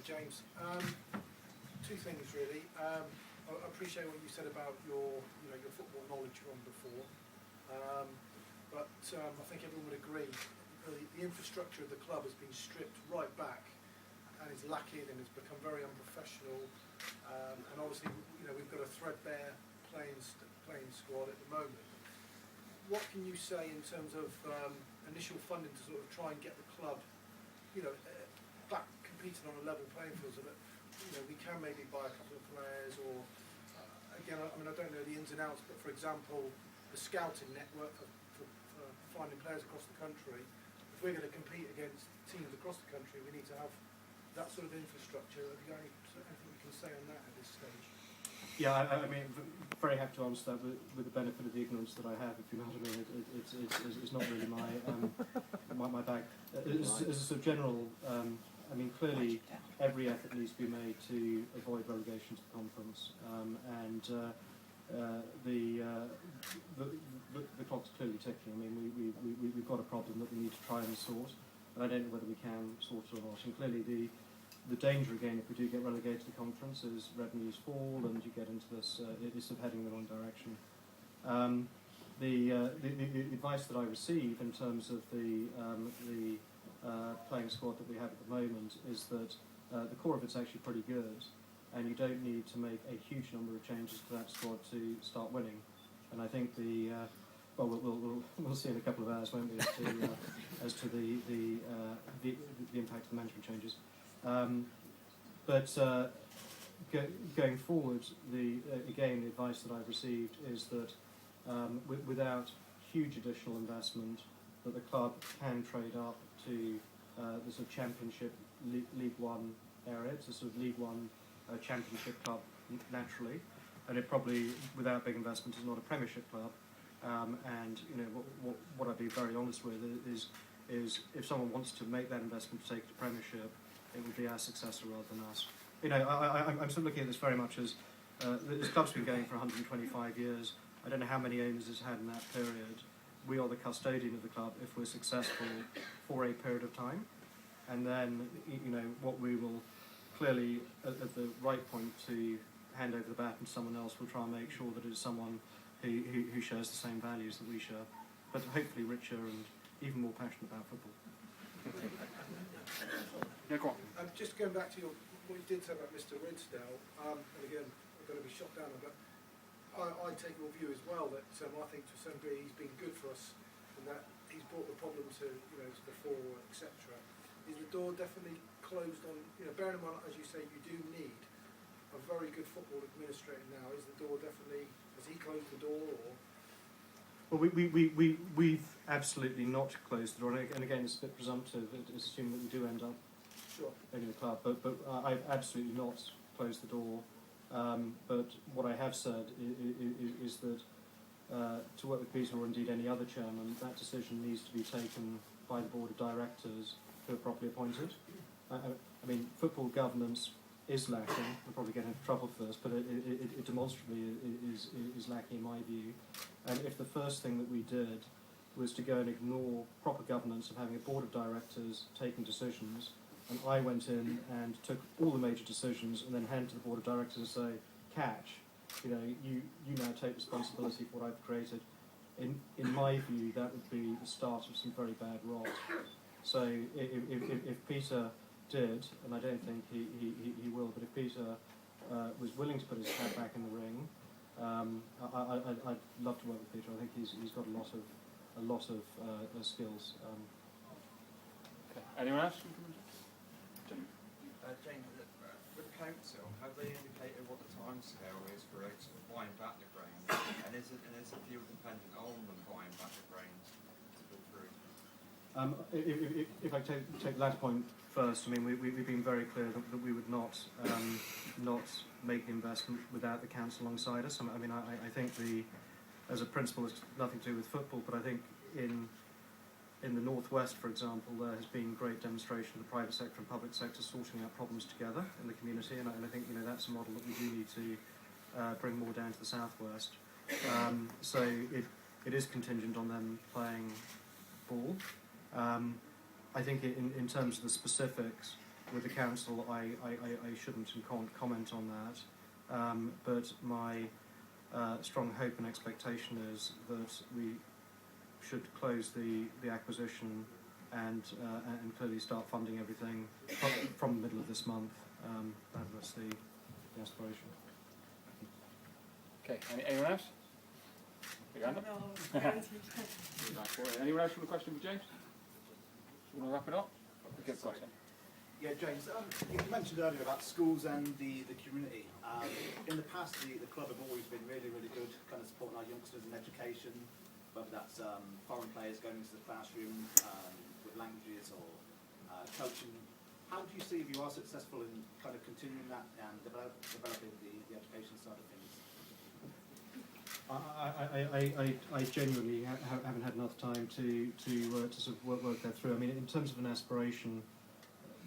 James. Two things really. I appreciate what you said about your football knowledge from before, but I think everyone would agree the infrastructure of the club has been stripped right back and is lacking and has become very unprofessional. And obviously, we've got a threadbare playing squad at the moment. What can you say in terms of initial funding to sort of try and get the club, back competing on a level playing field, so that we can maybe buy a couple of players, or again, I don't know the ins and outs, but for example, the scouting network for finding players across the country. If we're going to compete against teams across the country, we need to have that sort of infrastructure. Have you got anything you can say on that at this stage? Yeah, I mean, very happy to answer that with the benefit of the ignorance that I have, if you know what I mean. It's not really my bag. As a sort of general, I mean, clearly every effort needs to be made to avoid relegation to the conference, and the clock's clearly ticking. I mean, we've got a problem that we need to try and sort, and I don't know whether we can sort it or not. And clearly the danger, again, if we do get relegated to the conference, is revenues fall and you get into this, it's sort of heading in the wrong direction. The advice that I receive in terms of the playing squad that we have at the moment is that the core of it's actually pretty good, and you don't need to make a huge number of changes to that squad to start winning. And I think we'll see in a couple of hours, won't we, as to the impact of the management changes. Going forward, again, the advice that I've received is that without huge additional investment, that the club can trade up to the sort of Championship, League One area. It's a sort of League One Championship club naturally, and it probably, without big investment, is not a Premiership club. And what I'd be very honest with is if someone wants to make that investment to take it to Premiership, it would be our successor rather than us. I'm sort of looking at this very much as this club's been going for 125 years. I don't know how many owners it's had in that period. We are the custodian of the club if we're successful for a period of time, and then what we will clearly at the right point to hand over the baton to someone else. We'll try and make sure that it's someone who shares the same values that we share, but hopefully richer and even more passionate about football. Yeah, go on. Just going back to what you did say about Mr. Ridsdale, and again, I'm going to be shot down, but I take your view as well that I think to some degree he's been good for us, and that he's brought the problem to to the fore, etc. Is the door definitely closed on? Bearing in mind, as you say, you do need a very good football administrator now. Is the door definitely? Has he closed the door, or? Well, we've absolutely not closed the door, and again, it's a bit presumptive. It's assuming that we do end up owning the club, but I've absolutely not closed the door. But what I have said is that to work with Peter or indeed any other chairman, that decision needs to be taken by the board of directors who are properly appointed. I mean, football governance is lacking. We'll probably get into trouble first, but it demonstrably is lacking in my view. And if the first thing that we did was to go and ignore proper governance of having a board of directors taking decisions, and I went in and took all the major decisions and then handed to the board of directors and say, catch, you now take responsibility for what I've created. In my view, that would be the start of some very bad rot. So if Peter did, and I don't think he will, but if Peter was willing to put his head back in the ring, I'd love to work with Peter. I think he's got a lot of skills. Okay. Anyone else? James, with the council, have they indicated what the timescale is for sort of buying back the grains? And is the deal dependent on them buying back the grains to go through? If I take the latter point first, I mean we've been very clear that we would not make the investment without the council alongside us. I mean I think as a principle it's nothing to do with football, but I think in the Northwest, for example, there has been great demonstration of the private sector and public sector sorting out problems together in the community, and I think that's a model that we do need to bring more down to the Southwest. So it is contingent on them playing ball. I think in terms of the specifics, with the council, I shouldn't and can't comment on that. But my strong hope and expectation is that we should close the acquisition and clearly start funding everything from the middle of this month. That's the aspiration. Okay, anyone else? Big hand up. Anyone else with a question for James? You want to wrap it up? Okay, go on. Yeah, James, you mentioned earlier about schools and the community. In the past, the club have always been really, really good kind of supporting our youngsters in education, whether that's foreign players going into the classroom with languages or coaching. How do you see if you are successful in kind of continuing that and developing the education side of things? I genuinely haven't had enough time to sort of work that through. I mean, in terms of an aspiration,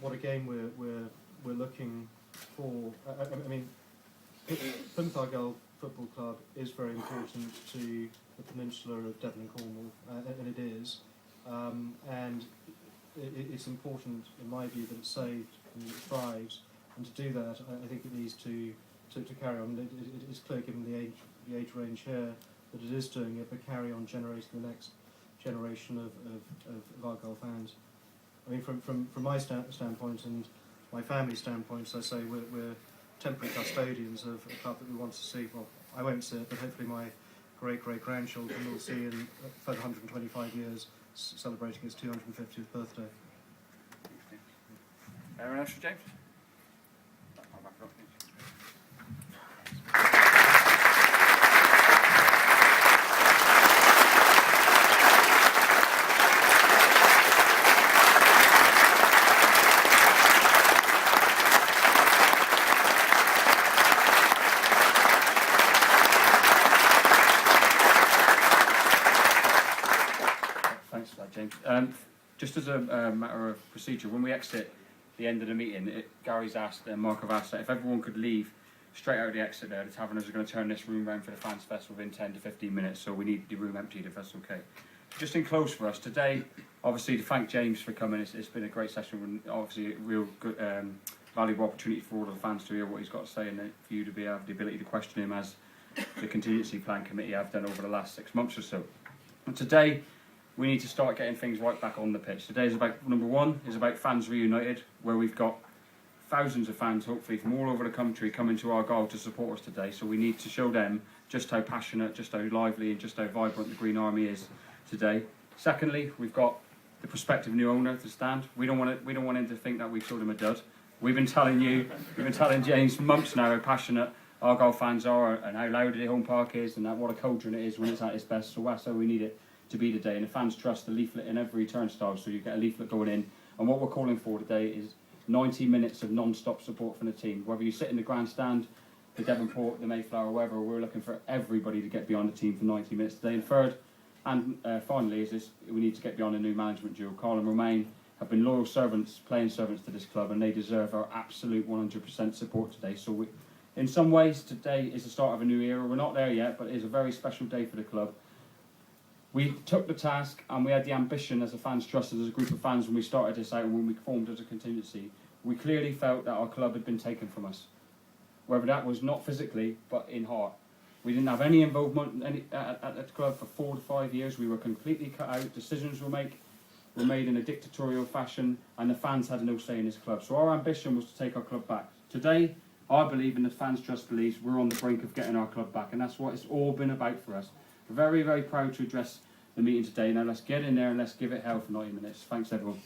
what again we're looking for. I mean, Plymouth Argyle Football Club is very important to the peninsula of Devon and Cornwall, and it is. And it's important, in my view, that it's saved and that it thrives. And to do that, I think it needs to carry on. It is clear, given the age range here, that it is doing it, but carry on generating the next generation of Argyle fans. I mean, from my standpoint and my family's standpoint, as I say, we're temporary custodians of a club that we want to see. Well, I won't see it, but hopefully my great-great-grandchildren will see in a further 125 years, celebrating its 250th birthday. Anyone else for James? I'll wrap it up, please. Thanks for that, James. Just as a matter of procedure, when we exit the end of the meeting, Gary's asked and Mark have asked that if everyone could leave straight out of the exit there, the Taverners are going to turn this room round for the Fans Fest within 10 to 15 minutes, so we need the room emptied if that's okay. Just in close for us today, obviously to thank James for coming. It's been a great session and obviously a real good, valuable opportunity for all of the fans to hear what he's got to say and for you to be have the ability to question him as the contingency plan committee have done over the last 6 months or so. And today, we need to start getting things right back on the pitch. Today is about, number one, is about Fans Reunited, where we've got thousands of fans, hopefully, from all over the country coming to Argyle to support us today. So we need to show them just how passionate, just how lively and just how vibrant the Green Army is today. Secondly, we've got the prospective new owner to stand. We don't want him to think that we've sold him a dud. We've been telling James for months now how passionate Argyle fans are and how loud the home park is and that what a cauldron it is when it's at its best. So that's how we need it to be today. And the Fans Trust, the leaflet in every turnstile, so you get a leaflet going in. And what we're calling for today is 90 minutes of non-stop support from the team. Whether you sit in the grandstand, the Devonport, the Mayflower, wherever, we're looking for everybody to get behind the team for 90 minutes today. And third, and finally, is this: we need to get beyond a new management duo. Carl and Romain have been loyal servants, playing servants to this club, and they deserve our absolute 100% support today. So in some ways, today is the start of a new era. We're not there yet, but it is a very special day for the club. We took the task and we had the ambition as a Fans Trust, as a group of fans, when we started this out and when we formed as a contingency. We clearly felt that our club had been taken from us, whether that was not physically but in heart. We didn't have any involvement at the club for 4 to 5 years. We were completely cut out. Decisions were made in a dictatorial fashion, and the fans had no say in this club. So our ambition was to take our club back. Today, I believe, and the Fans Trust believes, we're on the brink of getting our club back, and that's what it's all been about for us. We're very, very proud to address the meeting today. Now let's get in there and let's give it hell for 90 minutes. Thanks, everyone.